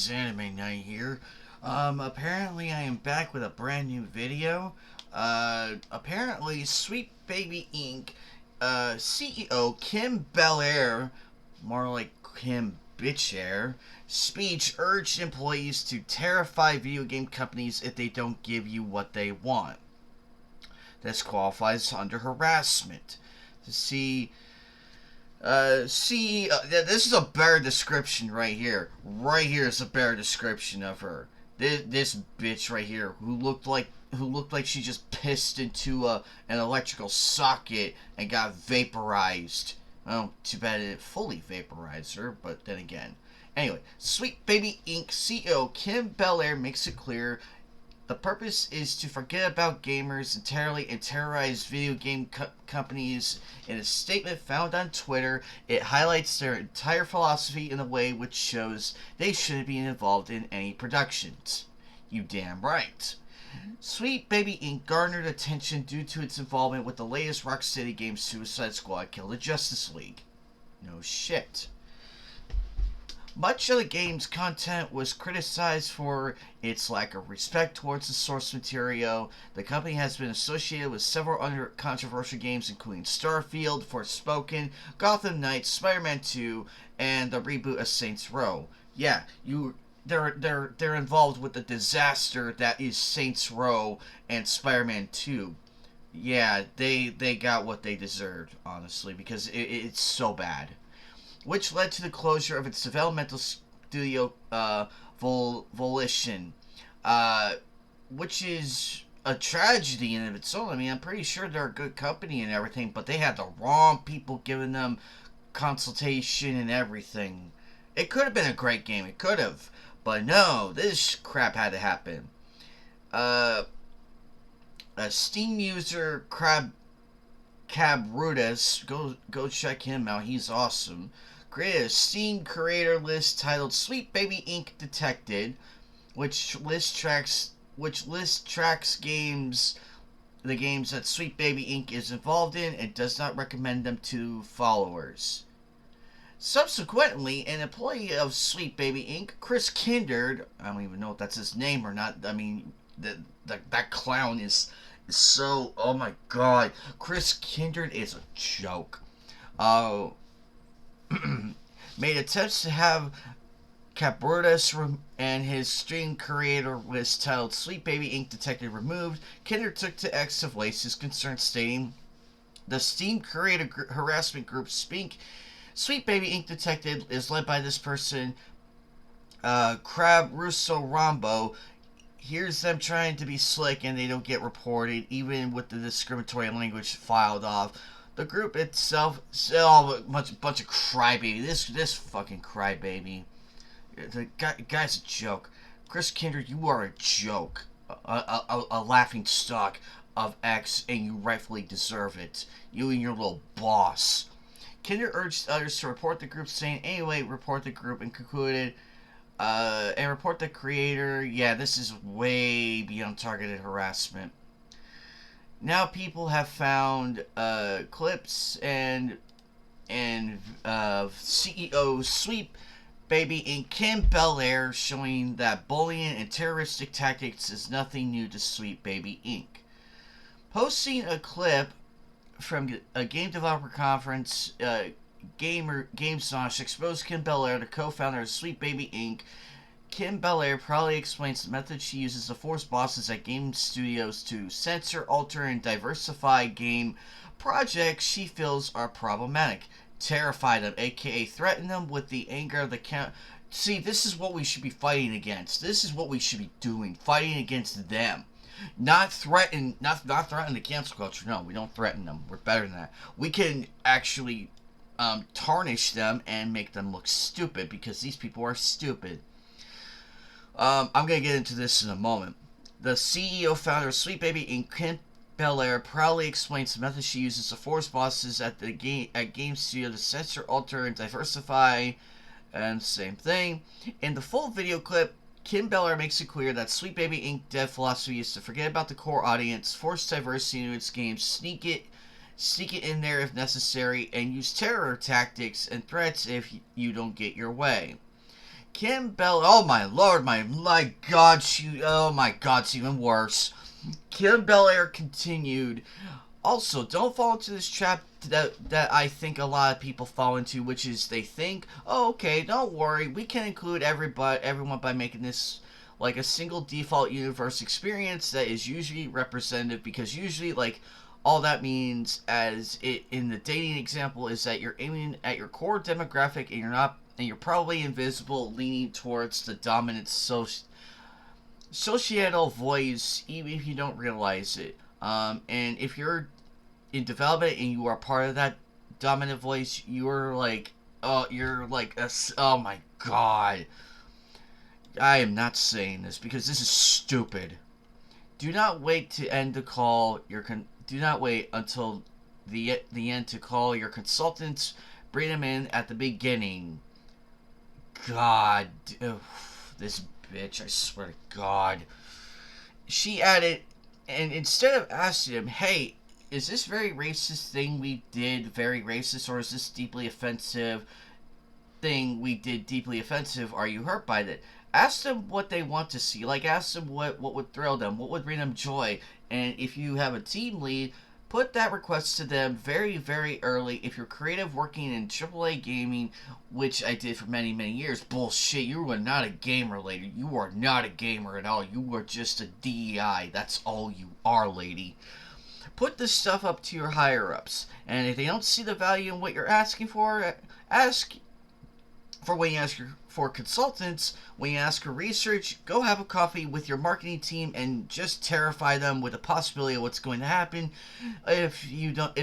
Anime Night here. Apparently I am back with a brand new video. Apparently Sweet Baby Inc. CEO Kim Belair, more like Kim Bitchair, speech urged employees to terrify video game companies if they don't give you what they want. This qualifies under harassment. To see this is a better description right here. Right here is a better description of her. This bitch right here who looked like she just pissed into an electrical socket and got vaporized. Well, too bad it fully vaporized her, but then again. Anyway, Sweet Baby Inc. CEO Kim Belair makes it clear the purpose is to forget about gamers entirely and terrorize video game companies. In a statement found on Twitter, it highlights their entire philosophy in a way which shows they shouldn't be involved in any productions. You damn right. Sweet Baby Inc. garnered attention due to its involvement with the latest Rocksteady game Suicide Squad Kill the Justice League. No shit. Much of the game's content was criticized for its lack of respect towards the source material. The company has been associated with several other controversial games, including Starfield, Forspoken, Gotham Knights, Spider-Man 2, and the reboot of Saints Row. Yeah, they're involved with the disaster that is Saints Row and Spider-Man 2. Yeah, they got what they deserved, honestly, because it's so bad, which led to the closure of its developmental studio, Volition, which is a tragedy in and of its own. I mean, I'm pretty sure they're a good company and everything, but they had the wrong people giving them consultation and everything. It could have been a great game, it could have, but no, this crap had to happen. Uh, a Steam user, Cabrutus, go check him out, he's awesome, created a Steam creator list titled Sweet Baby Inc. Detected, which lists games the games that Sweet Baby Inc. is involved in and does not recommend them to followers. Subsequently, an employee of Sweet Baby Inc., Chris Kindred, I don't even know if that's his name or not. I mean, that clown is so, oh my god, Chris Kindred is a joke. Uh, made attempts to have Cabrutus and his stream creator list titled Sweet Baby Inc. Detected removed. Kindred took to X to voice his concerns, stating, the Steam creator harassment group Sweet Baby Inc. Detected is led by this person, Crab Russo Rombo. Here's them trying to be slick and they don't get reported, even with the discriminatory language filed off. The group itself, a bunch of crybaby. This fucking crybaby. The guy's a joke. Chris Kindred, you are a joke. A laughing stock of X, and you rightfully deserve it. You and your little boss. Kindred urged others to report the group, saying, anyway, report the group, and concluded, and report the creator. Yeah, this is way beyond targeted harassment. Now people have found clips and CEO Sweet Baby Inc. Kim Belair showing that bullying and terroristic tactics is nothing new to Sweet Baby Inc. Posting a clip from a game developer conference, GameSosh exposed Kim Belair, the co-founder of Sweet Baby Inc. Kim Belair proudly explains the method she uses to force bosses at game studios to censor, alter, and diversify game projects she feels are problematic. Terrify them, aka threaten them with the anger of the count. See, this is what we should be fighting against. This is what we should be doing, fighting against them. Not threaten the cancel culture. No, we don't threaten them. We're better than that. We can actually tarnish them and make them look stupid, because these people are stupid. I'm going to get into this in a moment. The CEO founder of Sweet Baby Inc., Kim Belair, proudly explains the method she uses to force bosses at game studio to censor, alter, and diversify, and same thing. In the full video clip, Kim Belair makes it clear that Sweet Baby Inc. dev philosophy is to forget about the core audience, force diversity into its games, sneak it in there if necessary, and use terror tactics and threats if you don't get your way. Kim Bell. Oh my lord, my god, oh my god, it's even worse. Kim Belair continued. Also, don't fall into this trap that I think a lot of people fall into, which is they think, oh, okay, don't worry, we can include everyone by making this like a single default universe experience that is usually representative, because usually like all that means, as it in the dating example, is that you're aiming at your core demographic and you're probably invisible, leaning towards the dominant societal voice, even if you don't realize it. And if you're in development and you are part of that dominant voice, you're like, oh my god. I am not saying this because this is stupid. Do not wait to end the call. Do not wait until the end to call your consultants. Bring them in at the beginning. God, this bitch! I swear to God. She added, and instead of asking him, "Hey, is this very racist thing we did very racist, or is this deeply offensive thing we did deeply offensive? Are you hurt by that?" Ask them what they want to see. Like, ask them what would thrill them, what would bring them joy. And if you have a team lead, put that request to them very, very early. If you're creative working in AAA gaming, which I did for many, many years, bullshit, you are not a gamer, lady. You are not a gamer at all. You are just a DEI. That's all you are, lady. Put this stuff up to your higher-ups. And if they don't see the value in what you're asking for, ask for when you ask for consultants, when you ask for research, go have a coffee with your marketing team and just terrify them with the possibility of what's going to happen if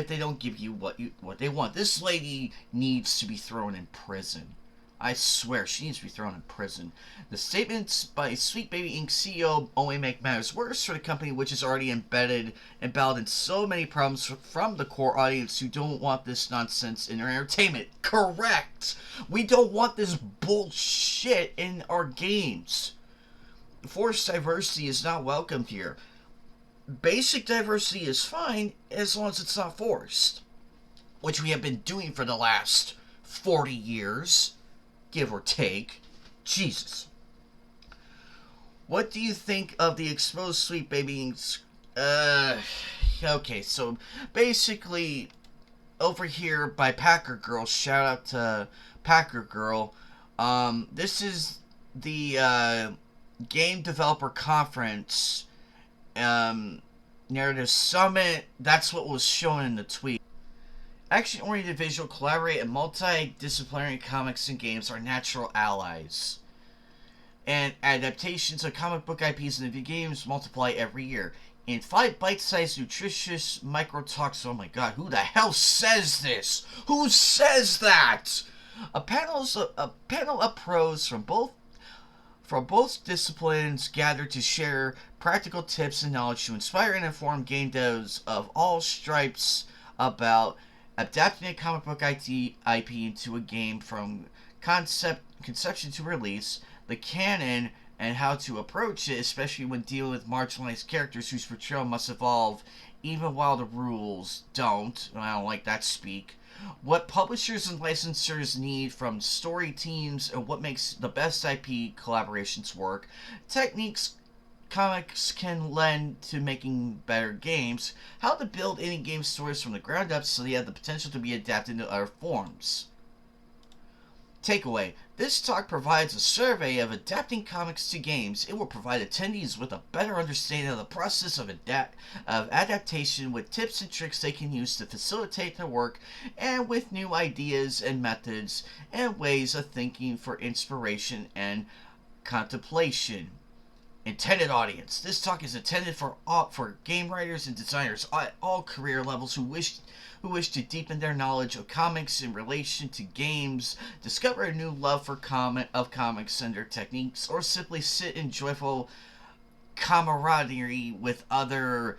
they don't give you what they want. This lady needs to be thrown in prison. I swear, she needs to be thrown in prison. The statements by Sweet Baby Inc. CEO only make matters worse for the company, which is already embedded in so many problems from the core audience who don't want this nonsense in their entertainment. Correct! We don't want this bullshit in our games. Forced diversity is not welcomed here. Basic diversity is fine as long as it's not forced, which we have been doing for the last 40 years. Give or take. Jesus. What do you think of the exposed Sweet Baby okay, so basically over here by Packer Girl, shout out to Packer Girl. This is the Game Developer Conference Narrative Summit. That's what was shown in the tweet. Action-oriented visual, collaborate, and multidisciplinary comics and games are natural allies. And adaptations of comic book IPs and video games multiply every year. In 5 bite-sized, nutritious micro-talks, oh my god, who the hell says this? Who says that? A panel of pros from both disciplines gathered to share practical tips and knowledge to inspire and inform game devs of all stripes about adapting a comic book IP into a game from conception to release, the canon, and how to approach it, especially when dealing with marginalized characters whose portrayal must evolve even while the rules don't. I don't like that speak. What publishers and licensors need from story teams, and what makes the best IP collaborations work. Techniques comics can lend to making better games. How to build any game stories from the ground up so they have the potential to be adapted into other forms. Takeaway. This talk provides a survey of adapting comics to games. It will provide attendees with a better understanding of the process of adaptation, with tips and tricks they can use to facilitate their work, and with new ideas and methods and ways of thinking for inspiration and contemplation. Intended audience. This talk is intended for game writers and designers at all career levels who wish to deepen their knowledge of comics in relation to games, discover a new love for comics and their techniques, or simply sit in joyful camaraderie with others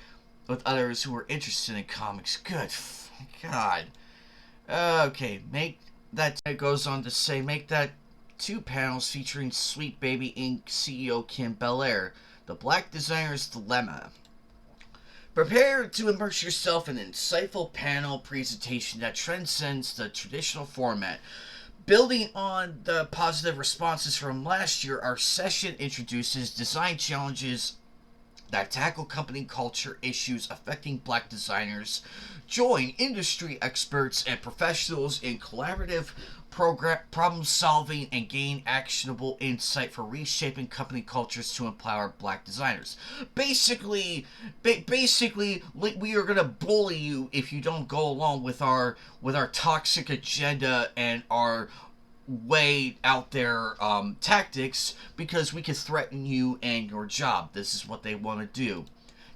who are interested in comics. Good God. Okay, it goes on to say, make that 2 panels featuring Sweet Baby Inc. CEO Kim Belair, The Black Designer's Dilemma. Prepare to immerse yourself in an insightful panel presentation that transcends the traditional format. Building on the positive responses from last year, our session introduces design challenges that tackle company culture issues affecting black designers. Join industry experts and professionals in collaborative problem solving and gain actionable insight for reshaping company cultures to empower black designers. Basically, we are gonna bully you if you don't go along with our toxic agenda and our way out there tactics, because we could threaten you and your job. This is what they want to do.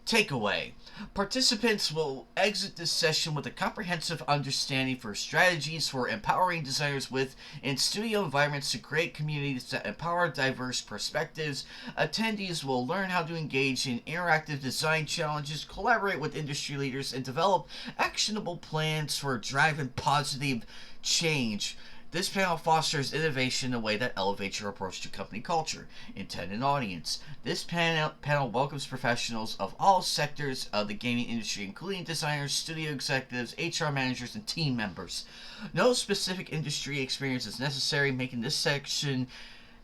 Takeaway: participants will exit this session with a comprehensive understanding for strategies for empowering designers within studio environments to create communities that empower diverse perspectives. Attendees will learn how to engage in interactive design challenges, collaborate with industry leaders, and develop actionable plans for driving positive change. This panel fosters innovation in a way that elevates your approach to company culture. Intended audience: this panel welcomes professionals of all sectors of the gaming industry, including designers, studio executives, HR managers, and team members. No specific industry experience is necessary, making this section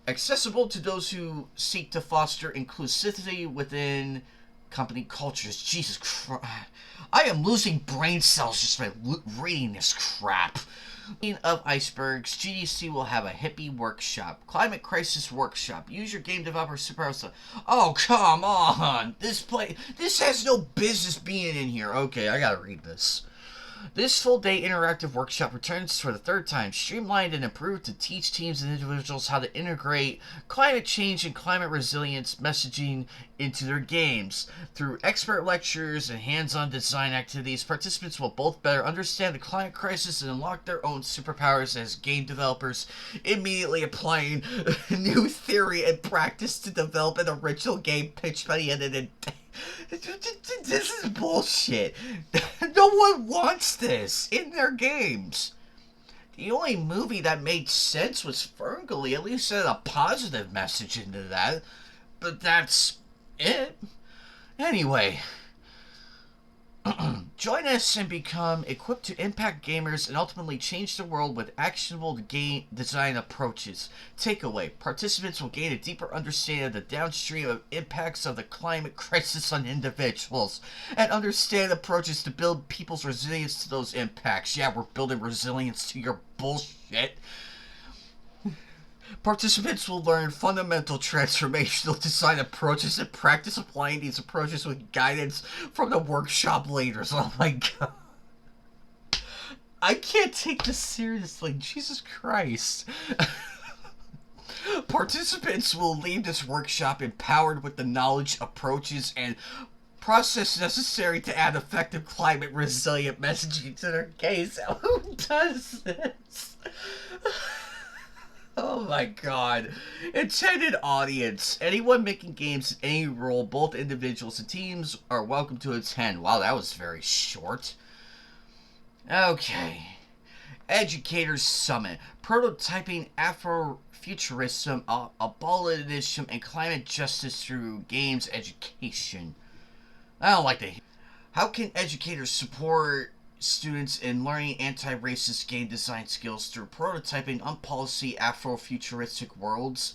accessible to those who seek to foster inclusivity within company cultures. Jesus Christ. I am losing brain cells just by reading this crap. Of icebergs, GDC will have a hippie workshop, climate crisis workshop. Use your game developer superpower. Oh, come on! This has no business being in here. Okay, I gotta read this. This full-day interactive workshop returns for the third time, streamlined and improved to teach teams and individuals how to integrate climate change and climate resilience messaging into their games. Through expert lectures and hands-on design activities, participants will both better understand the climate crisis and unlock their own superpowers as game developers, immediately applying new theory and practice to develop an original game pitched by the end of the day. This is bullshit. No one wants this in their games. The only movie that made sense was Ferngully. At least had a positive message into that. But that's it. Anyway, join us and become equipped to impact gamers and ultimately change the world with actionable game design approaches. Takeaway: participants will gain a deeper understanding of the downstream impacts of the climate crisis on individuals and understand approaches to build people's resilience to those impacts. Yeah, we're building resilience to your bullshit. Participants will learn fundamental transformational design approaches and practice applying these approaches with guidance from the workshop leaders. Oh my god. I can't take this seriously. Jesus Christ. Participants will leave this workshop empowered with the knowledge, approaches, and process necessary to add effective climate resilient messaging to their case. Who does this? Oh my god. Intended audience: anyone making games in any role, both individuals and teams, are welcome to attend. Wow, that was very short. Okay. Educators Summit: prototyping Afrofuturism, abolitionism, and climate justice through games education. I don't like that. How can educators support students in learning anti-racist game design skills through prototyping on policy Afrofuturistic worlds?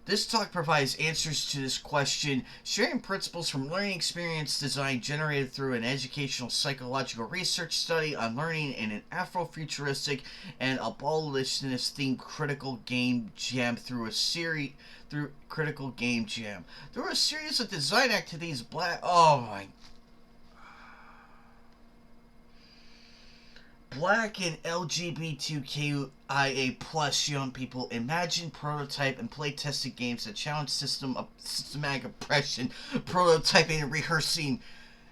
This talk provides answers to this question, sharing principles from learning experience design generated through an educational psychological research study on learning in an Afrofuturistic and abolitionist themed critical game jam through a series of design activities. Black and LGBTQIA plus young people imagine, prototype, and play tested games that challenge systematic oppression, prototyping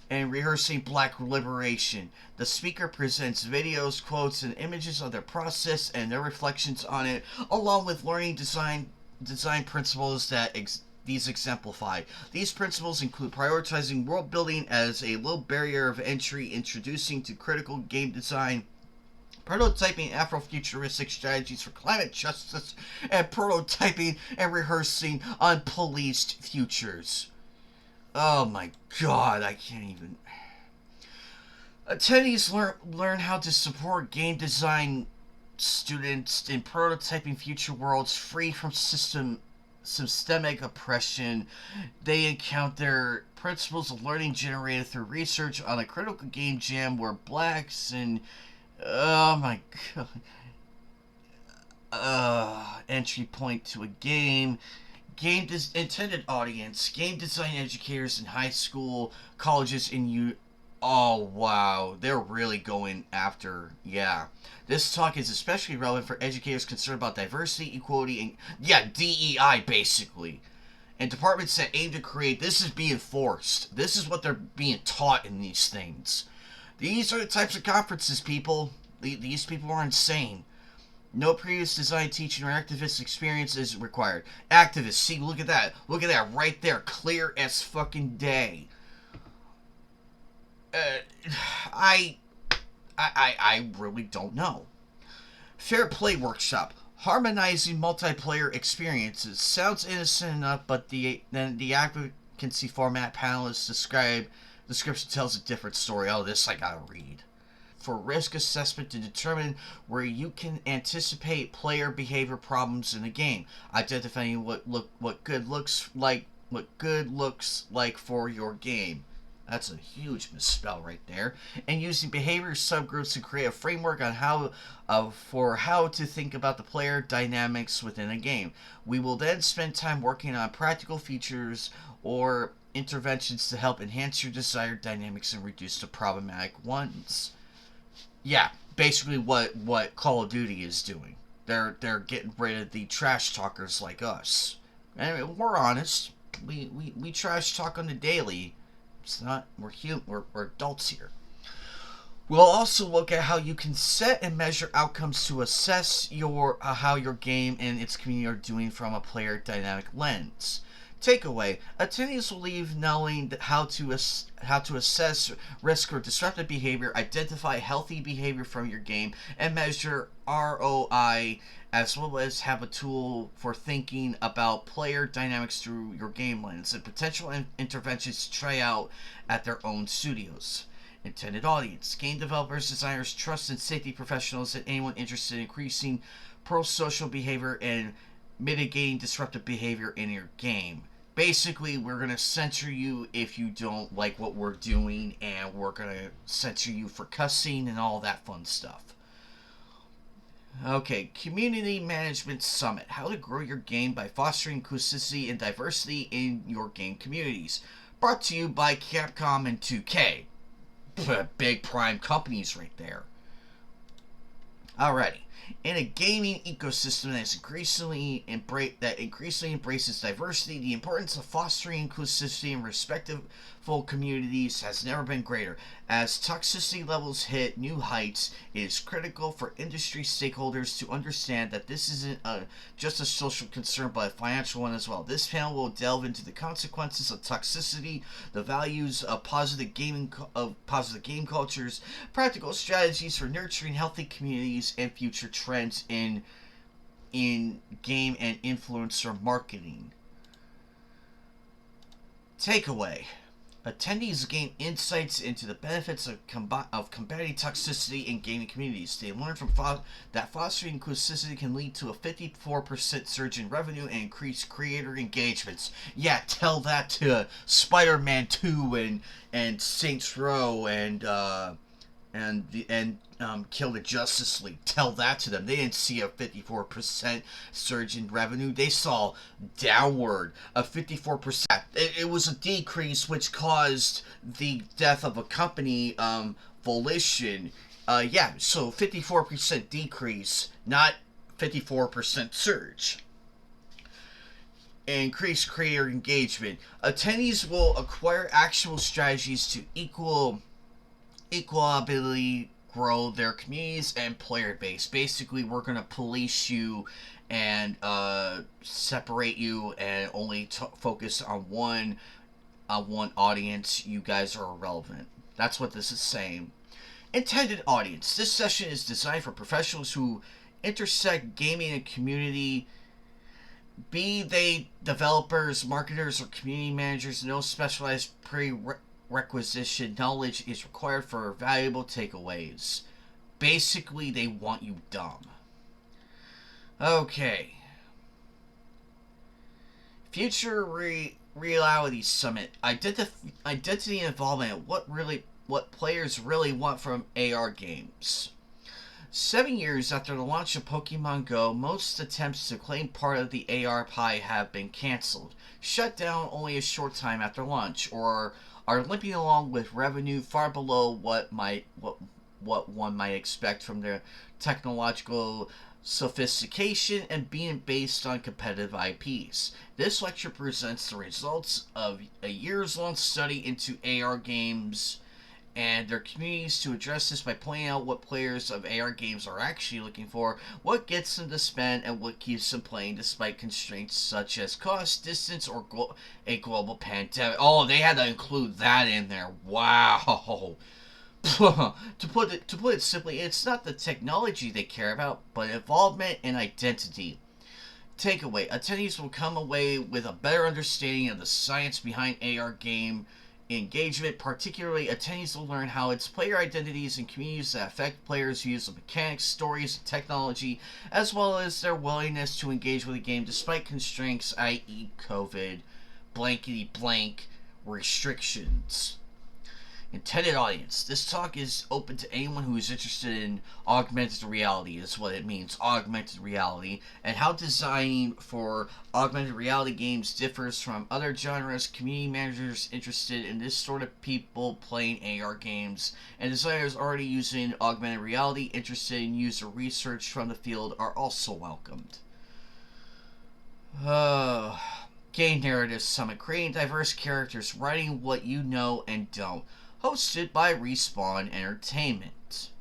and rehearsing black liberation. The speaker presents videos, quotes, and images of their process and their reflections on it, along with learning design principles that these exemplify. These principles include prioritizing world building as a low barrier of entry, introducing to critical game design, prototyping Afrofuturistic strategies for climate justice, and prototyping and rehearsing unpoliced futures. Oh my god, I can't even. Attendees learn how to support game design students in prototyping future worlds free from systemic oppression. They encounter principles of learning generated through research on a critical game jam where blacks and oh my god, entry point to a game. Intended audience: game design educators in high school, colleges, and you. Oh wow, they're really going after. Yeah, this talk is especially relevant for educators concerned about diversity, equality, and yeah, DEI basically. And departments that aim to create this is being forced. This is what they're being taught in these things. These are the types of conferences, people. These people are insane. No previous design, teaching, or activist experience is required. Activists, see, look at that. Look at that right there. Clear as fucking day. I really don't know. Fair Play Workshop. Harmonizing multiplayer experiences. Sounds innocent enough, but the advocacy format panelists description tells a different story. Oh, this I gotta read. For risk assessment to determine where you can anticipate player behavior problems in the game, identifying what good looks like for your game. That's a huge misspell right there. And using behavior subgroups to create a framework on how to think about the player dynamics within a game. We will then spend time working on practical features or interventions to help enhance your desired dynamics and reduce the problematic ones. Yeah, basically what Call of Duty is doing. They're getting rid of the trash talkers like us. Anyway, we're honest. We trash talk on the daily. It's not we're adults here. We'll also look at how you can set and measure outcomes to assess how your game and its community are doing from a player dynamic lens. Takeaway: attendees will leave knowing how to assess risk or disruptive behavior, identify healthy behavior from your game, and measure ROI, as well as have a tool for thinking about player dynamics through your game lens and potential interventions to try out at their own studios. Intended audience: game developers, designers, trust and safety professionals, and anyone interested in increasing pro-social behavior and mitigating disruptive behavior in your game. Basically, we're going to censor you if you don't like what we're doing, and we're going to censor you for cussing and all that fun stuff. Okay, Community Management Summit. How to grow your game by fostering inclusivity and diversity in your game communities. Brought to you by Capcom and 2K. Big prime companies right there. Alrighty. In a gaming ecosystem that increasingly embraces diversity, the importance of fostering inclusivity and respectful communities has never been greater. As toxicity levels hit new heights, it is critical for industry stakeholders to understand that this isn't just a social concern but a financial one as well. This panel will delve into the consequences of toxicity, the values of positive game cultures, practical strategies for nurturing healthy communities, and future trends in game and influencer marketing. Takeaway: attendees gain insights into the benefits of combating toxicity in gaming communities. They learn from that fostering inclusivity can lead to a 54% surge in revenue and increased creator engagements. Yeah, tell that to Spider-Man 2 and Saints Row and Kill the Justice League. Tell that to them. They didn't see a 54% surge in revenue. They saw downward a 54%. It was a decrease which caused the death of a company, Volition. So 54% decrease, not 54% surge. Increased creator engagement. Attendees will acquire actual strategies to equality grow their communities and player base. Basically, we're going to police you and separate you and only focus on one audience. You guys are irrelevant. That's what this is saying. Intended audience. This session is designed for professionals who intersect gaming and community, be they developers, marketers, or community managers. No specialized prerequisite knowledge is required for valuable takeaways. Basically, they want you dumb. Okay. Reality Summit. Identity and involvement. What players really want from AR games. 7 years after the launch of Pokemon Go, most attempts to claim part of the AR pie have been cancelled, shut down only a short time after launch, or are limping along with revenue far below what one might expect from their technological sophistication and being based on competitive IPs. This lecture presents the results of a years long study into AR games and their communities to address this by pointing out what players of AR games are actually looking for, what gets them to spend, and what keeps them playing despite constraints such as cost, distance, or a global pandemic. Oh, they had to include that in there. Wow. To put it simply, it's not the technology they care about, but involvement and identity. Takeaway: attendees will come away with a better understanding of the science behind AR game engagement. Particularly, attendees will learn how its player identities and communities that affect players' views of mechanics, stories, and technology, as well as their willingness to engage with the game despite constraints, i.e., COVID, blankety blank restrictions. Intended audience. This talk is open to anyone who is interested in augmented reality, is what it means, augmented reality, and how designing for augmented reality games differs from other genres, community managers interested in this sort of people playing AR games, and designers already using augmented reality interested in user research from the field are also welcomed. Game Narrative Summit, creating diverse characters, writing what you know and don't. Hosted by Respawn Entertainment.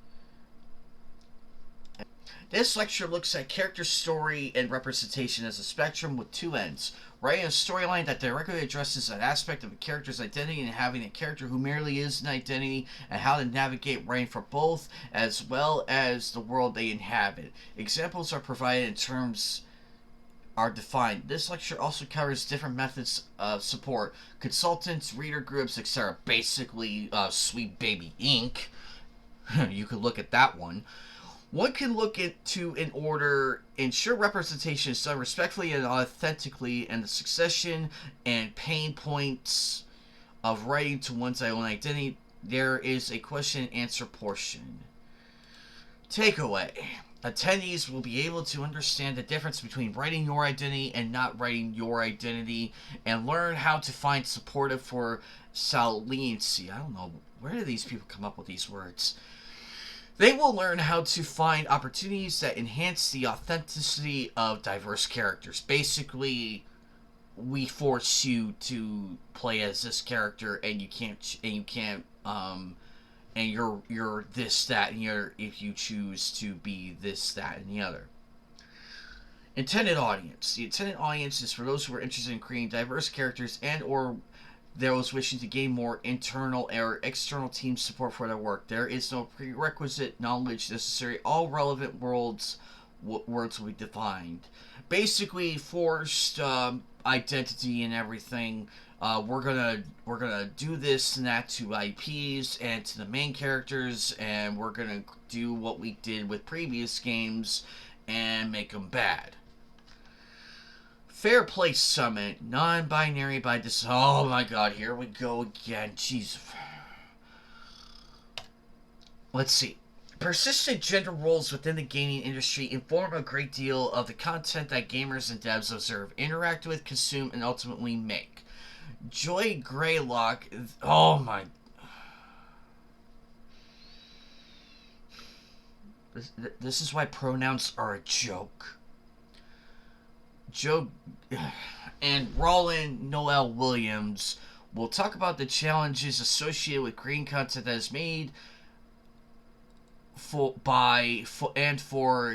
This lecture looks at character story and representation as a spectrum with two ends. Writing a storyline that directly addresses an aspect of a character's identity and having a character who merely is an identity, and how to navigate writing for both as well as the world they inhabit. Examples are provided in terms are defined. This lecture also covers different methods of support, consultants, reader groups, etc. Basically, Sweet Baby Inc. You could look at that one. One can look into in order, ensure representation is done respectfully and authentically, and the succession and pain points of writing to one's own identity. There is a question and answer portion. Takeaway: attendees will be able to understand the difference between writing your identity and not writing your identity, and learn how to find supportive for saliency. I don't know, where do these people come up with these words? They will learn how to find opportunities that enhance the authenticity of diverse characters. Basically, we force you to play as this character, and you can't and you're this, that, and the other if you choose to be this, that, and the other. Intended audience. The intended audience is for those who are interested in creating diverse characters and or those wishing to gain more internal or external team support for their work. There is no prerequisite knowledge necessary. All relevant words will be defined. Basically, forced identity and everything. We're gonna do this and that to IPs and to the main characters, and we're gonna do what we did with previous games and make them bad. Fair Play Summit, non-binary by design. Oh my god, here we go again. Jeez. Let's see. Persistent gender roles within the gaming industry inform a great deal of the content that gamers and devs observe, interact with, consume, and ultimately make. Joy Greylock. Oh my. This is why pronouns are a joke. Joe and Roland Noel Williams will talk about the challenges associated with creating content that is made for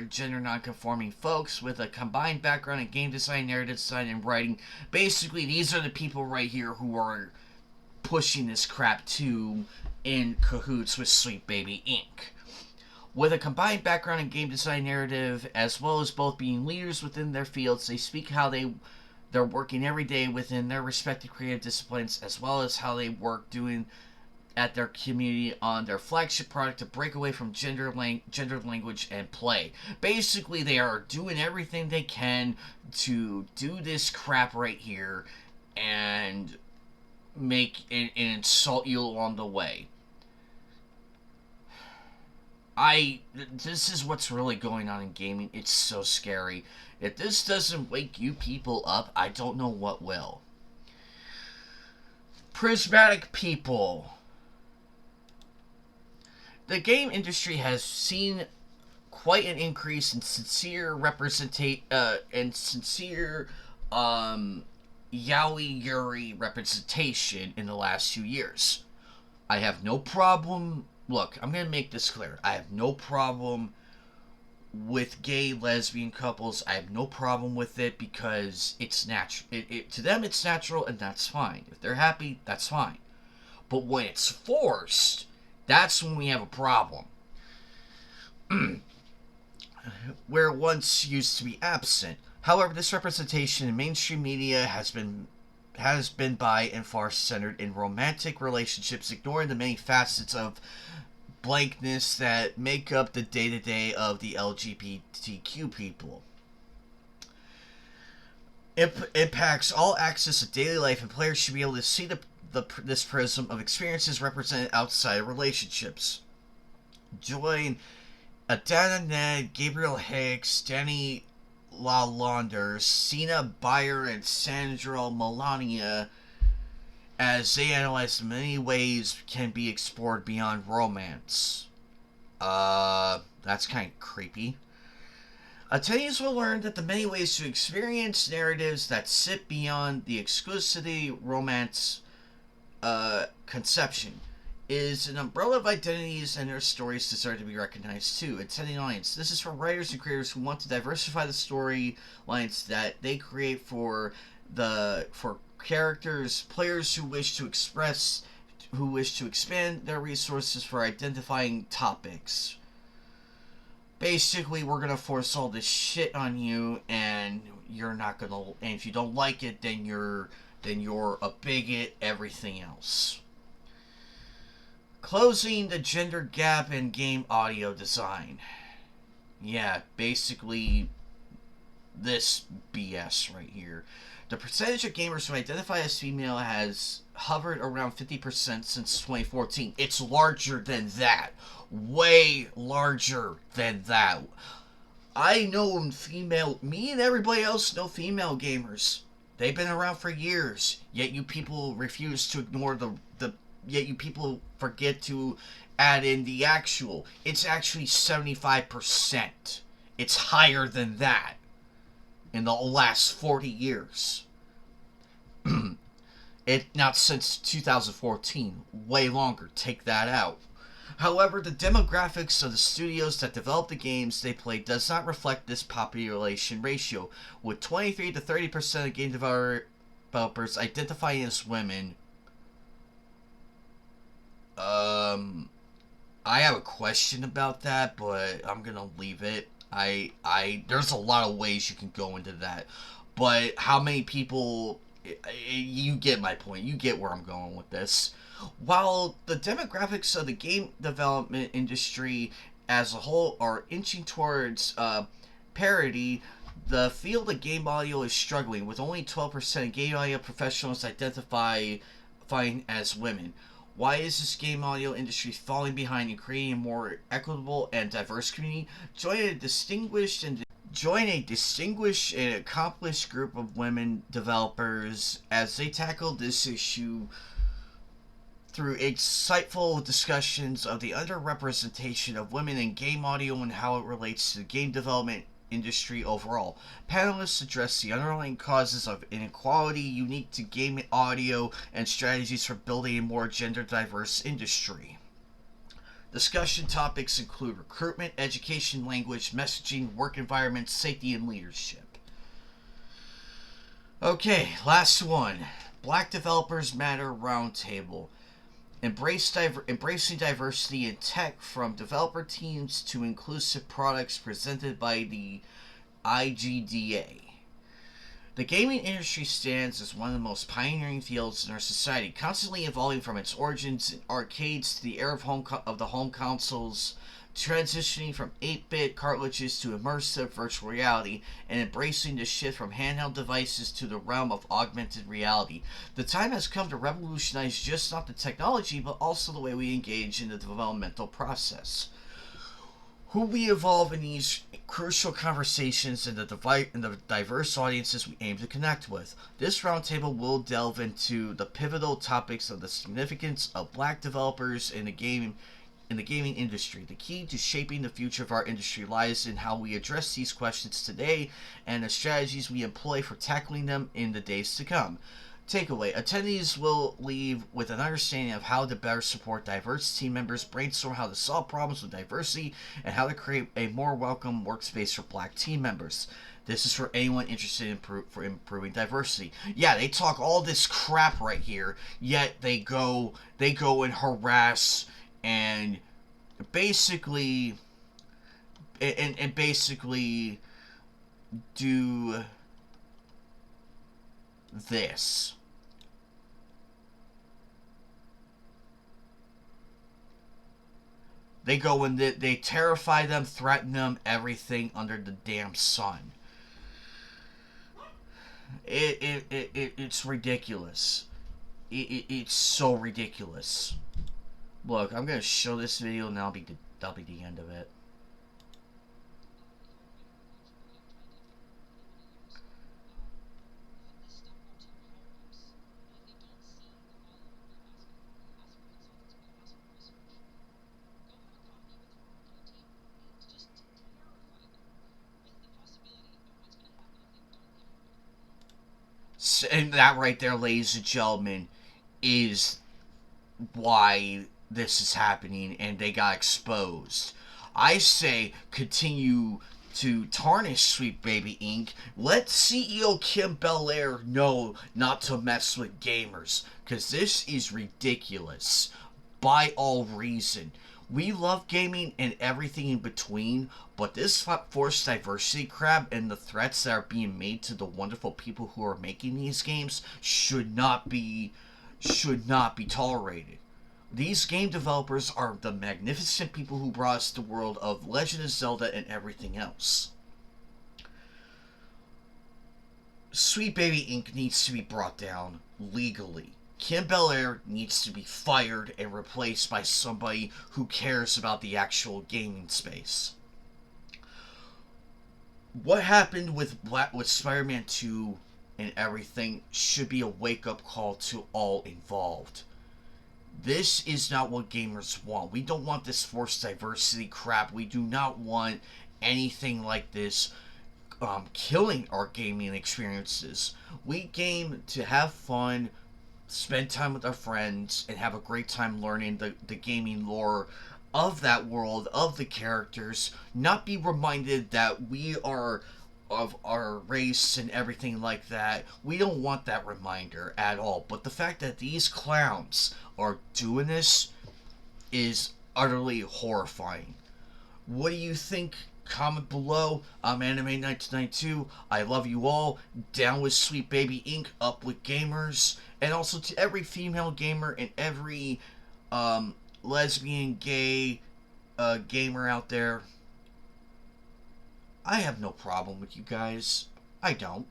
gender non-conforming folks with a combined background in game design, narrative design, and writing. Basically, these are the people right here who are pushing this crap too, in cahoots with Sweet Baby Inc. With a combined background in game design, narrative, as well as both being leaders within their fields, they speak how they're working every day within their respective creative disciplines, as well as how they work doing at their community on their flagship product to break away from gendered language and play. Basically, they are doing everything they can to do this crap right here and make and insult you along the way. This is what's really going on in gaming. It's so scary. If this doesn't wake you people up, I don't know what will. Prismatic people. The game industry has seen quite an increase in sincere yaoi yuri representation in the last few years. I have no problem. Look, I'm gonna make this clear. I have no problem with gay lesbian couples. I have no problem with it because it's natural. To them, it's natural, and that's fine. If they're happy, that's fine. But when it's forced, that's when we have a problem. Where once used to be absent. However, this representation in mainstream media has been by and far centered in romantic relationships, ignoring the many facets of blankness that make up the day-to-day of the LGBTQ people. It impacts all aspects of daily life, and players should be able to see this prism of experiences represented outside of relationships. Join Adana Ned, Gabriel Hicks, Danny LaLaunder, Sina Bayer, and Sandra Melania as they analyze the many ways can be explored beyond romance. That's kind of creepy. Attendees will learn that the many ways to experience narratives that sit beyond the exclusivity romance conception is an umbrella of identities, and their stories deserve to be recognized too. Attending audience. This is for writers and creators who want to diversify the storylines that they create for characters, players who wish to expand their resources for identifying topics. Basically, we're gonna force all this shit on you, and you're not gonna. And if you don't like it, then you're a bigot. Everything else. Closing the gender gap in game audio design. Yeah, basically this BS right here. The percentage of gamers who identify as female has hovered around 50% since 2014. It's larger than that. Way larger than that. I know me and everybody else know female gamers. They've been around for years, yet you people refuse to ignore yet you people forget to add in the actual. It's actually 75%. It's higher than that in the last 40 years. Not since 2014. Way longer. Take that out. However, the demographics of the studios that develop the games they play does not reflect this population ratio, with 23 to 30% of game developers identifying as women. I have a question about that, but I'm gonna leave it. There's a lot of ways you can go into that, but how many people? You get my point. You get where I'm going with this. While the demographics of the game development industry as a whole are inching towards parity, the field of game audio is struggling, with only 12% of game audio professionals identifying as women. Why is this game audio industry falling behind in creating a more equitable and diverse community? Join a distinguished and accomplished group of women developers as they tackle this issue through insightful discussions of the underrepresentation of women in game audio and how it relates to the game development industry overall. Panelists address the underlying causes of inequality unique to game audio and strategies for building a more gender diverse industry. Discussion topics include recruitment, education, language, messaging, work environment, safety, and leadership. Okay, last one. Black Developers Matter Roundtable. Embracing diversity in tech, from developer teams to inclusive products, presented by the IGDA. The gaming industry stands as one of the most pioneering fields in our society, constantly evolving from its origins in arcades to the era of the home consoles, transitioning from 8-bit cartridges to immersive virtual reality, and embracing the shift from handheld devices to the realm of augmented reality. The time has come to revolutionize just not the technology, but also the way we engage in the developmental process. Who we evolve in these crucial conversations and the diverse audiences we aim to connect with. This roundtable will delve into the pivotal topics of the significance of black developers in the gaming industry. The key to shaping the future of our industry lies in how we address these questions today and the strategies we employ for tackling them in the days to come. Takeaway: attendees will leave with an understanding of how to better support diverse team members, brainstorm how to solve problems with diversity, and how to create a more welcome workspace for black team members. This is for anyone interested in improving diversity. Yeah, they talk all this crap right here, yet they go and harass and basically and basically do this. They go and they terrify them, threaten them, everything under the damn sun. It's ridiculous. It's so ridiculous. Look, I'm gonna show this video and that'll be the end of it. And that right there, ladies and gentlemen, is why this is happening and they got exposed. I say continue to tarnish Sweet Baby Inc. Let CEO Kim Belair know not to mess with gamers, because this is ridiculous by all reason. We love gaming and everything in between, but this forced diversity crap and the threats that are being made to the wonderful people who are making these games should not be tolerated. These game developers are the magnificent people who brought us the world of Legend of Zelda and everything else. Sweet Baby Inc. needs to be brought down legally. Kim Belair needs to be fired and replaced by somebody who cares about the actual gaming space. What happened with Spider-Man 2 and everything should be a wake-up call to all involved. This is not what gamers want. We don't want this forced diversity crap. We do not want anything like this killing our gaming experiences. We game to have fun, spend time with our friends, and have a great time learning the gaming lore of that world, of the characters, not be reminded that we are of our race and everything like that. We don't want that reminder at all. But the fact that these clowns are doing this is utterly horrifying. What do you think? Comment below. I'm Anime1992. I love you all. Down with Sweet Baby Inc. Up with gamers. And also to every female gamer and every lesbian, gay gamer out there. I have no problem with you guys. I don't.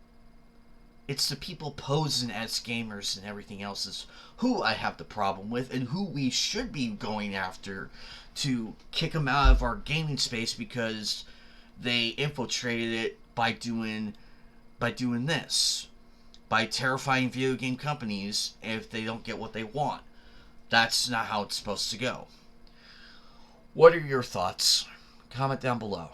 It's the people posing as gamers and everything else is who I have the problem with and who we should be going after to kick them out of our gaming space because they infiltrated it by doing this. By terrifying video game companies if they don't get what they want. That's not how it's supposed to go. What are your thoughts? Comment down below.